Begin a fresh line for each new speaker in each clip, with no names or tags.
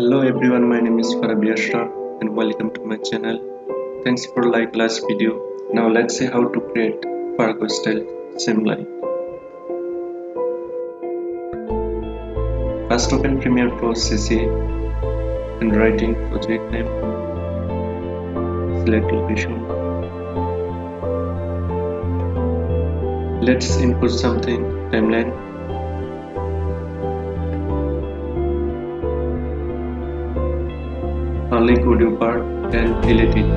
Hello everyone, my name is Farabi and welcome to my channel. Thanks for like last video. Now let's see how to create Fargo style simline. First open Premiere Pro CC and write in project name. Select location. Let's input something, timeline. Only audio part and delete it.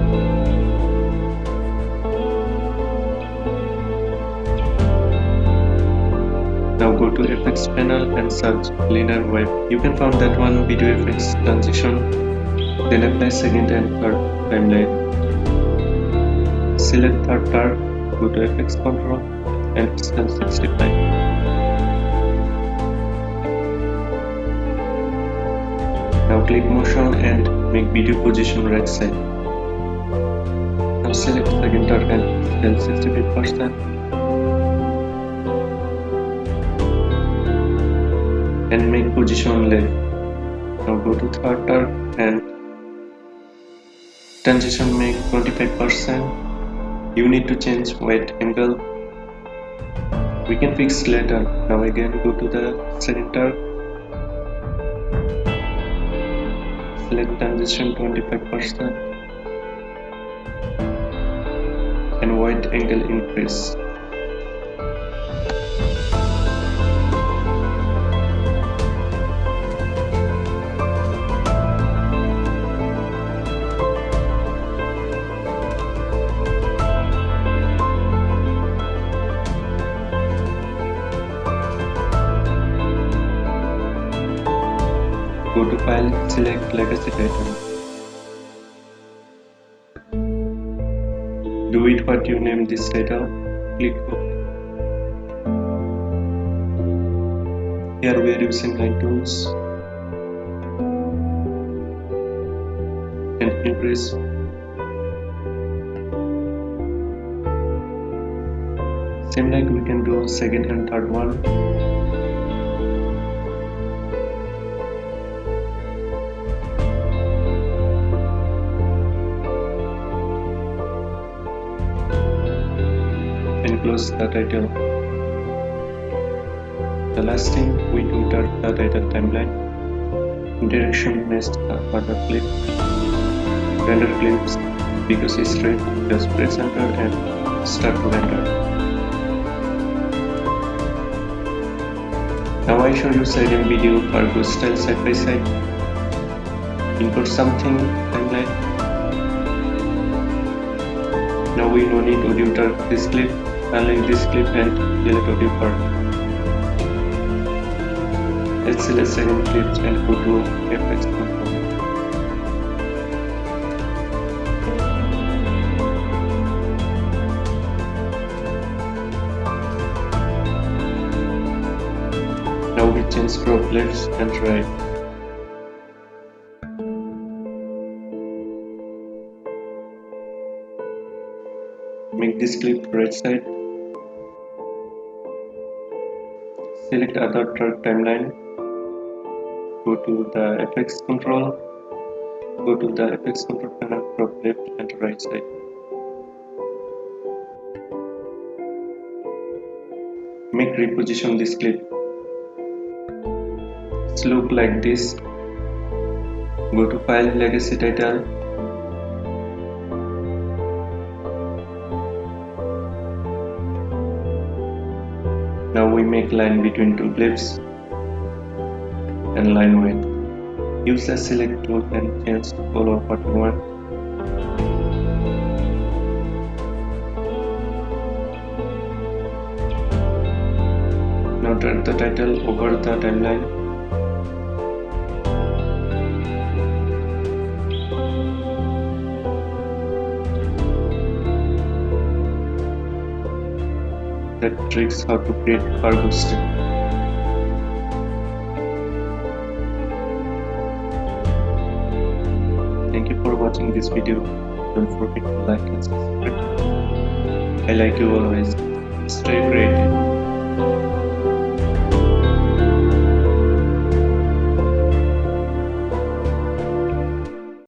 Now go to effects panel and search linear wave. You can find that one video effects transition. Then apply second and third timeline. Select third part, go to effects control and scale 65. Now click motion and make video position right side. Now select second arc and scale 65% and make position left. Now go to third arc and transition make 25%. You need to change white angle. We can fix later. Now again go to the second arc. Select transition 25% and white angle increase. Go to file, select legacy title. Do it what you name this title. Click OK. Here we are using line tools and increase. Same like we can do second and third one. And close the title. The last thing we do the title timeline. Direction next further clip. Render clips because it's straight. Just press enter and start to render. Now I show you side and video Fargo style side by side. Input something timeline. Now we don't need audio turn this clip. Unlike this clip and delete audio part. Let's select second clips and go to effects control. Now we change crop left and right. Make this clip right side. Select other track timeline. Go to the effects control. Go to the effects control panel, crop left and right side. Make reposition this clip. It's look like this. Go to file, legacy title. Now we make line between two clips and line width. Use the select tool and change to color what you want. Now drag the title over the timeline. That tricks how to create Fargo style. Thank you for watching this video. Don't forget to like and subscribe. I like you always. Stay great.